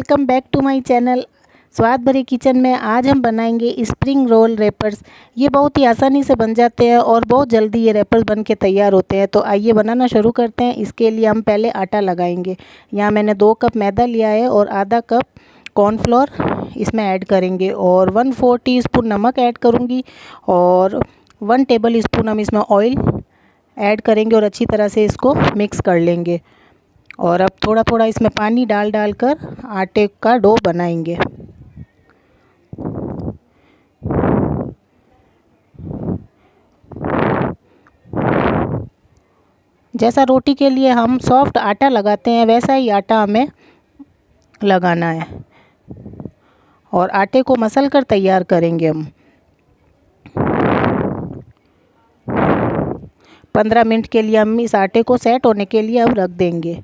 Welcome back to my channel स्वाद भरे kitchen में। आज हम बनाएंगे स्प्रिंग रोल रैपर्स। ये बहुत ही आसानी से बन जाते हैं और बहुत जल्दी ये रैपर्स बन के तैयार होते हैं। तो आइए बनाना शुरू करते हैं। इसके लिए हम पहले आटा लगाएंगे। यहाँ मैंने 2 कप मैदा लिया है और आधा कप कॉर्नफ्लोर इसमें ऐड करेंगे और 1/4 टीस्पून नमक ऐड करूँगी और 1 टेबल स्पून हम इसमें ऑयल ऐड करेंगे और अच्छी तरह से इसको मिक्स कर लेंगे। और अब थोड़ा थोड़ा इसमें पानी डाल कर आटे का डो बनाएंगे। जैसा रोटी के लिए हम सॉफ्ट आटा लगाते हैं वैसा ही आटा हमें लगाना है और आटे को मसल कर तैयार करेंगे हम। 15 मिनट के लिए हम इस आटे को सेट होने के लिए अब रख देंगे।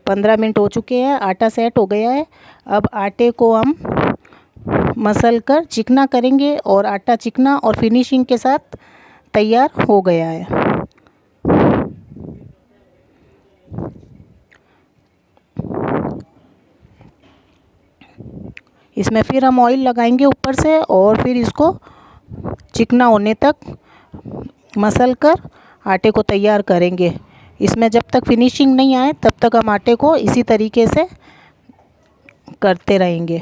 15 मिनट हो चुके हैं, आटा सेट हो गया है। अब आटे को हम मसल कर चिकना करेंगे और आटा चिकना और फिनिशिंग के साथ तैयार हो गया है। इसमें फिर हम ऑयल लगाएंगे ऊपर से और फिर इसको चिकना होने तक मसल कर आटे को तैयार करेंगे। इसमें जब तक फिनिशिंग नहीं आए तब तक हम आटे को इसी तरीके से करते रहेंगे।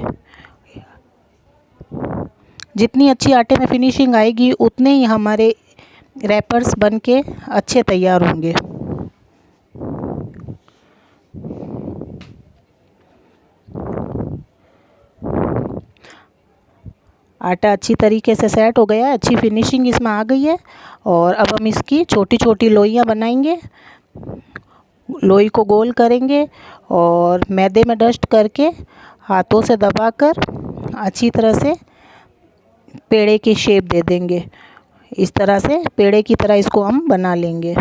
जितनी अच्छी आटे में फिनिशिंग आएगी उतने ही हमारे रैपर्स बन के अच्छे तैयार होंगे। आटा अच्छी तरीके से सेट हो गया है, अच्छी फिनिशिंग इसमें आ गई है। और अब हम इसकी छोटी छोटी लोइयाँ बनाएंगे। लोई को गोल करेंगे और मैदे में डस्ट करके हाथों से दबाकर अच्छी तरह से पेड़े की शेप दे देंगे। इस तरह से पेड़े की तरह इसको हम बना लेंगे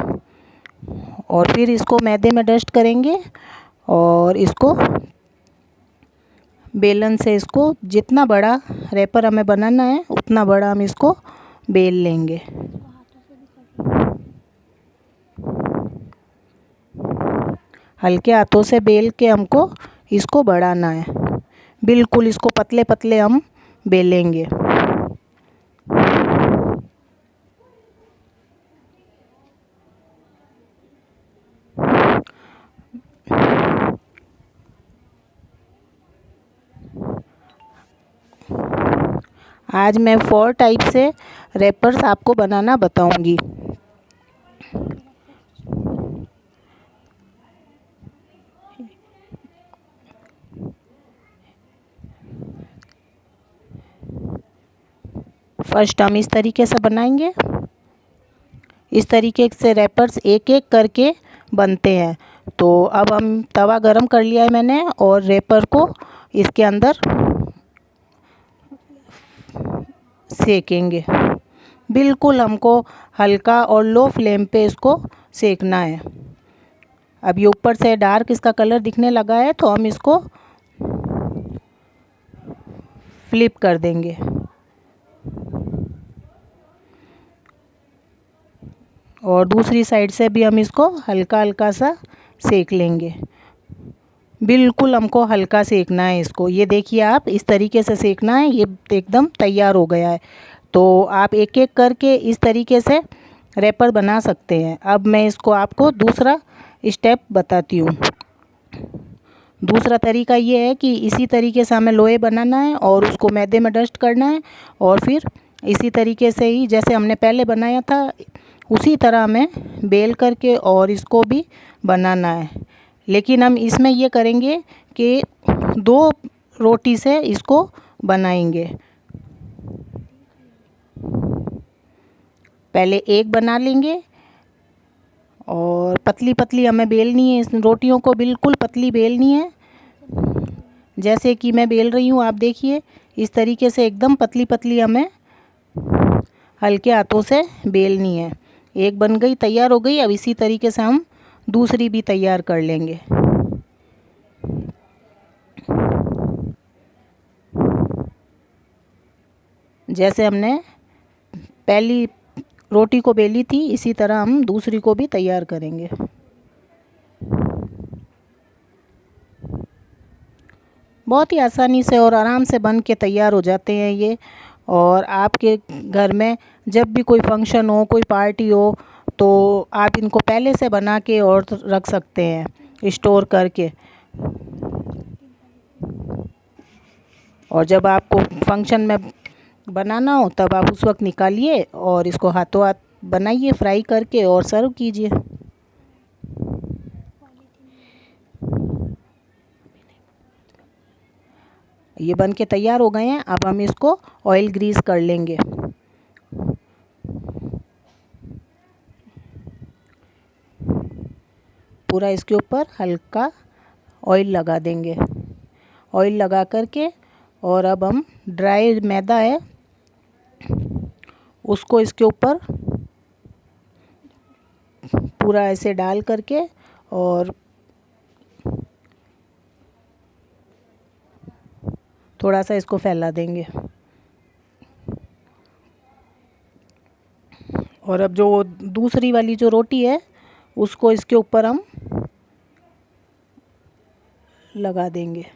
और फिर इसको मैदे में डस्ट करेंगे और इसको बेलन से इसको जितना बड़ा रैपर हमें बनाना है उतना बड़ा हम इसको बेल लेंगे। हल्के हाथों से बेल के हमको इसको बढ़ाना है। बिल्कुल इसको पतले पतले हम बेलेंगे। आज मैं 4 टाइप से रैपर्स आपको बनाना बताऊंगी। फर्स्ट हम इस तरीके से बनाएंगे। इस तरीके से रैपर्स एक एक करके बनते हैं। तो अब हम तवा गरम कर लिया है मैंने और रैपर को इसके अंदर सेकेंगे। बिल्कुल हमको हल्का और लो फ्लेम पे इसको सेकना है। अब ये ऊपर से डार्क इसका कलर दिखने लगा है तो हम इसको फ्लिप कर देंगे और दूसरी साइड से भी हम इसको हल्का हल्का सा सेक लेंगे। बिल्कुल हमको हल्का सेकना है इसको। ये देखिए आप इस तरीके से सेकना है। ये एकदम तैयार हो गया है। तो आप एक एक करके इस तरीके से रैपर बना सकते हैं। अब मैं इसको आपको दूसरा स्टेप बताती हूँ। दूसरा तरीका ये है कि इसी तरीके से हमें लोहे बनाना है और उसको मैदे में डस्ट करना है और फिर इसी तरीके से ही जैसे हमने पहले बनाया था उसी तरह हमें बेल करके और इसको भी बनाना है। लेकिन हम इसमें ये करेंगे कि 2 रोटी से इसको बनाएंगे। पहले एक बना लेंगे और पतली पतली हमें बेलनी है। इस रोटियों को बिल्कुल पतली बेलनी है। जैसे कि मैं बेल रही हूँ आप देखिए इस तरीके से एकदम पतली पतली हमें हल्के हाथों से बेलनी है। एक बन गई, तैयार हो गई। अब इसी तरीके से हम दूसरी भी तैयार कर लेंगे। जैसे हमने पहली रोटी को बेली थी इसी तरह हम दूसरी को भी तैयार करेंगे। बहुत ही आसानी से और आराम से बन के तैयार हो जाते हैं ये। और आपके घर में जब भी कोई फंक्शन हो, कोई पार्टी हो, तो आप इनको पहले से बना के और रख सकते हैं स्टोर करके। और जब आपको फंक्शन में बनाना हो तब आप उस वक्त निकालिए और इसको हाथों हाथ बनाइए फ्राई करके और सर्व कीजिए। ये बन के तैयार हो गए हैं। अब हम इसको ऑयल ग्रीस कर लेंगे। पूरा इसके ऊपर हल्का ऑयल लगा देंगे। ऑयल लगा करके और अब हम ड्राई मैदा है उसको इसके ऊपर पूरा ऐसे डाल करके और थोड़ा सा इसको फैला देंगे। और अब जो दूसरी वाली जो रोटी है उसको इसके ऊपर हम लगा देंगे।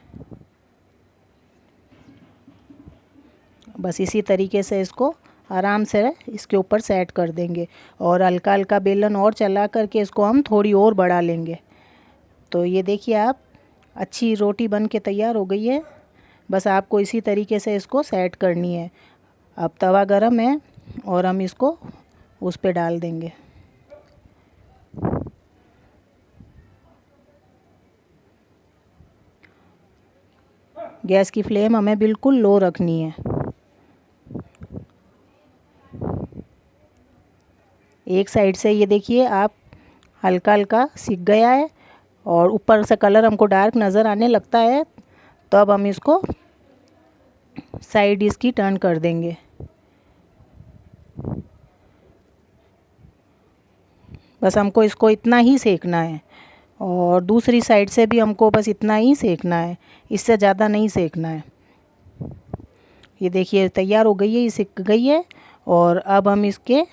बस इसी तरीके से इसको आराम से इसके ऊपर सेट कर देंगे और हल्का हल्का बेलन और चला करके इसको हम थोड़ी और बढ़ा लेंगे। तो ये देखिए आप, अच्छी रोटी बन के तैयार हो गई है। बस आपको इसी तरीके से इसको सेट करनी है। अब तवा गरम है और हम इसको उस पे डाल देंगे। गैस की फ्लेम हमें बिल्कुल लो रखनी है। एक साइड से ये देखिए आप, हल्का हल्का सिक गया है और ऊपर से कलर हमको डार्क नज़र आने लगता है। तो अब हम इसको साइड इसकी टर्न कर देंगे। बस हमको इसको इतना ही सेकना है और दूसरी साइड से भी हमको बस इतना ही सेकना है, इससे ज़्यादा नहीं सेकना है। ये देखिए तैयार हो गई है, ये सिक गई है। और अब हम इसके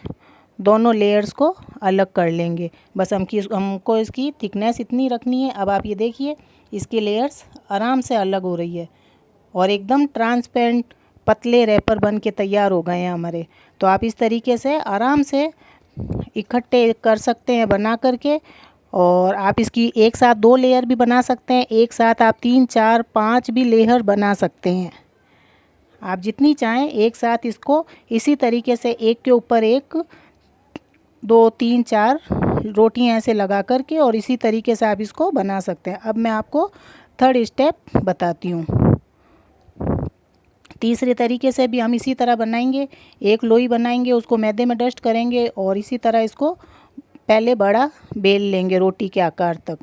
दोनों लेयर्स को अलग कर लेंगे। बस हमको इसकी थिकनेस इतनी रखनी है। अब आप ये देखिए इसकी लेयर्स आराम से अलग हो रही है और एकदम ट्रांसपेरेंट पतले रैपर बन के तैयार हो गए हैं हमारे। तो आप इस तरीके से आराम से इकट्ठे कर सकते हैं बना करके। और आप इसकी एक साथ 2 लेयर भी बना सकते हैं, एक साथ आप 3 4 5 भी लेयर बना सकते हैं। आप जितनी चाहें एक साथ इसको इसी तरीके से एक के ऊपर एक 2 3 4 रोटियां ऐसे लगा करके और इसी तरीके से आप इसको बना सकते हैं। अब मैं आपको थर्ड स्टेप बताती हूँ। तीसरे तरीके से भी हम इसी तरह बनाएंगे। एक लोई बनाएंगे, उसको मैदे में डस्ट करेंगे और इसी तरह इसको पहले बड़ा बेल लेंगे रोटी के आकार तक।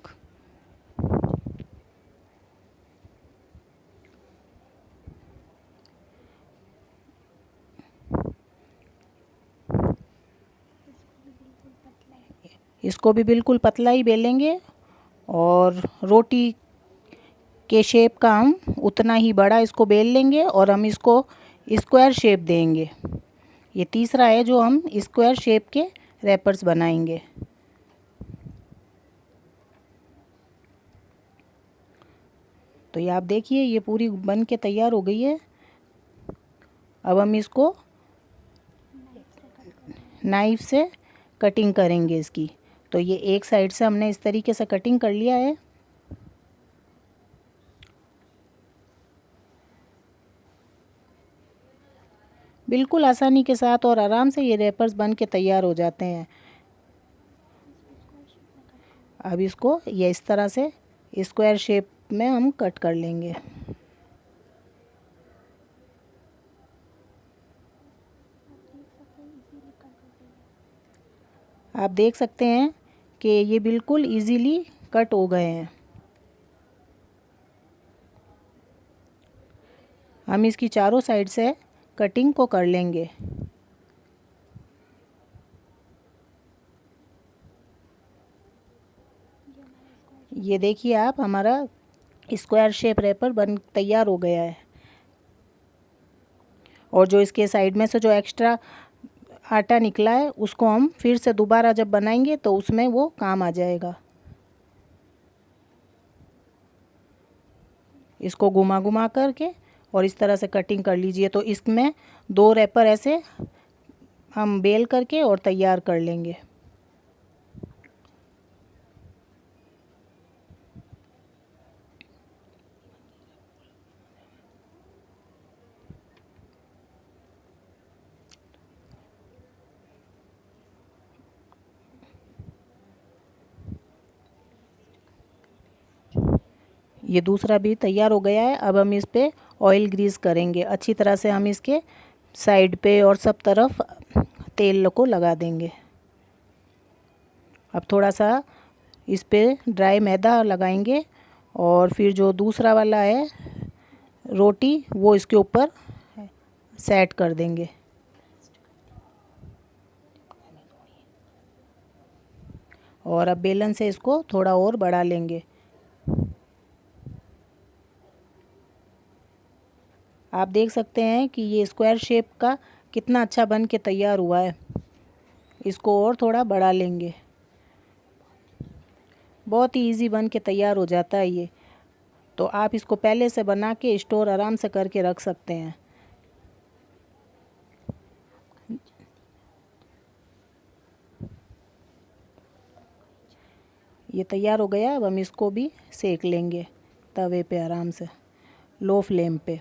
इसको भी बिल्कुल पतला ही बेलेंगे और रोटी के शेप का हम उतना ही बड़ा इसको बेल लेंगे और हम इसको स्क्वायर शेप देंगे। ये तीसरा है जो हम स्क्वायर शेप के रैपर्स बनाएंगे। तो ये आप देखिए ये पूरी बन के तैयार हो गई है। अब हम इसको नाइफ से कटिंग करेंगे इसकी। तो ये एक साइड से हमने इस तरीके से कटिंग कर लिया है। बिल्कुल आसानी के साथ और आराम से ये रैपर्स बन के तैयार हो जाते हैं। अब इसको ये इस तरह से स्क्वायर शेप में हम कट कर लेंगे। आप देख सकते हैं कि ये बिल्कुल इजीली कट हो गए हैं। हम इसकी चारों साइड से कटिंग को कर लेंगे। ये देखिए आप, हमारा स्क्वायर शेप रैपर बन तैयार हो गया है। और जो इसके साइड में से जो एक्स्ट्रा आटा निकला है उसको हम फिर से दोबारा जब बनाएंगे तो उसमें वो काम आ जाएगा। इसको घुमा घुमा करके और इस तरह से कटिंग कर लीजिए। तो इसमें 2 रैपर ऐसे हम बेल करके और तैयार कर लेंगे। ये दूसरा भी तैयार हो गया है। अब हम इस पे ऑयल ग्रीस करेंगे। अच्छी तरह से हम इसके साइड पे और सब तरफ तेल को लगा देंगे। अब थोड़ा सा इस पे ड्राई मैदा लगाएंगे और फिर जो दूसरा वाला है रोटी वो इसके ऊपर सेट कर देंगे। और अब बेलन से इसको थोड़ा और बढ़ा लेंगे। आप देख सकते हैं कि ये स्क्वायर शेप का कितना अच्छा बन के तैयार हुआ है। इसको और थोड़ा बढ़ा लेंगे। बहुत ही इजी बन के तैयार हो जाता है ये। तो आप इसको पहले से बना के स्टोर आराम से करके रख सकते हैं। ये तैयार हो गया। अब हम इसको भी सेक लेंगे तवे पे आराम से, लो फ्लेम पे।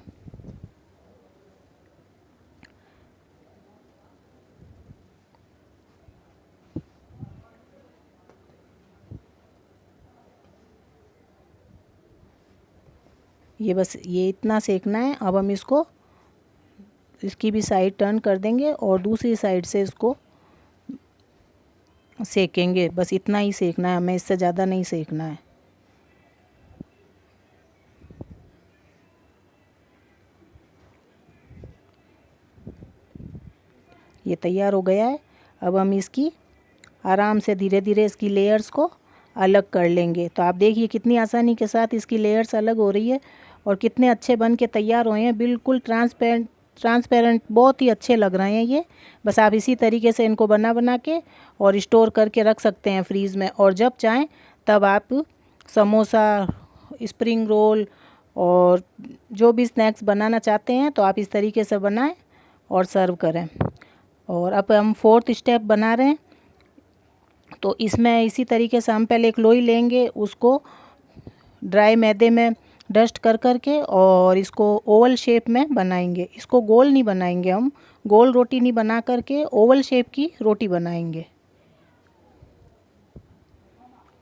ये बस ये इतना सेकना है। अब हम इसको इसकी भी साइड टर्न कर देंगे और दूसरी साइड से इसको सेकेंगे। बस इतना ही सेकना है हमें, इससे ज़्यादा नहीं सेकना है। ये तैयार हो गया है। अब हम इसकी आराम से धीरे धीरे इसकी लेयर्स को अलग कर लेंगे। तो आप देखिए कितनी आसानी के साथ इसकी लेयर्स अलग हो रही है और कितने अच्छे बन के तैयार हुए हैं। बिल्कुल ट्रांसपेरेंट बहुत ही अच्छे लग रहे हैं ये। बस आप इसी तरीके से इनको बना बना के और स्टोर करके रख सकते हैं फ्रीज़ में। और जब चाहें तब आप समोसा, स्प्रिंग रोल और जो भी स्नैक्स बनाना चाहते हैं तो आप इस तरीके से बनाएं और सर्व करें। और अब हम 4th स्टेप बना रहे हैं। तो इसमें इसी तरीके से हम पहले एक लोई लेंगे, उसको ड्राई मैदे में डस्ट कर करके और इसको ओवल शेप में बनाएंगे। इसको गोल नहीं बनाएंगे, हम गोल रोटी नहीं बना करके ओवल शेप की रोटी बनाएंगे।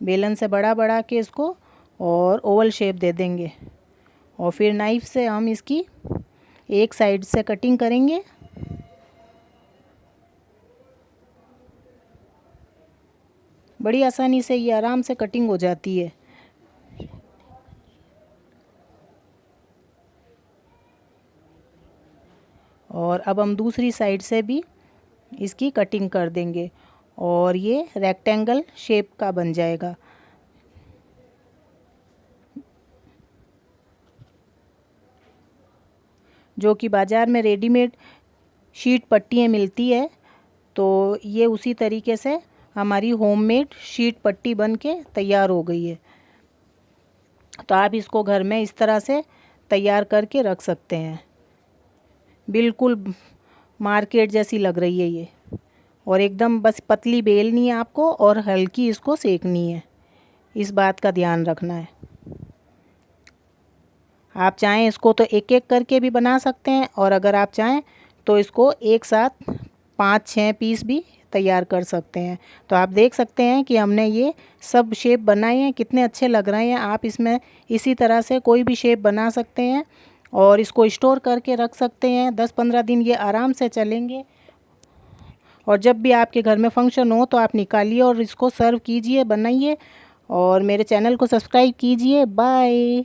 बेलन से बड़ा बड़ा के इसको और ओवल शेप दे देंगे। और फिर नाइफ से हम इसकी एक साइड से कटिंग करेंगे। बड़ी आसानी से ये आराम से कटिंग हो जाती है। और अब हम दूसरी साइड से भी इसकी कटिंग कर देंगे और ये रेक्टेंगल शेप का बन जाएगा। जो कि बाज़ार में रेडीमेड शीट पट्टियाँ मिलती है, तो ये उसी तरीके से हमारी होममेड शीट पट्टी बन के तैयार हो गई है। तो आप इसको घर में इस तरह से तैयार करके रख सकते हैं। बिल्कुल मार्केट जैसी लग रही है ये। और एकदम बस पतली बेलनी है आपको और हल्की इसको सेकनी है, इस बात का ध्यान रखना है। आप चाहें इसको तो एक एक करके भी बना सकते हैं और अगर आप चाहें तो इसको एक साथ 5-6 पीस भी तैयार कर सकते हैं। तो आप देख सकते हैं कि हमने ये सब शेप बनाए हैं, कितने अच्छे लग रहे हैं। आप इसमें इसी तरह से कोई भी शेप बना सकते हैं और इसको स्टोर करके रख सकते हैं। 10-15 दिन ये आराम से चलेंगे। और जब भी आपके घर में फंक्शन हो तो आप निकालिए और इसको सर्व कीजिए, बनाइए। और मेरे चैनल को सब्सक्राइब कीजिए। बाय।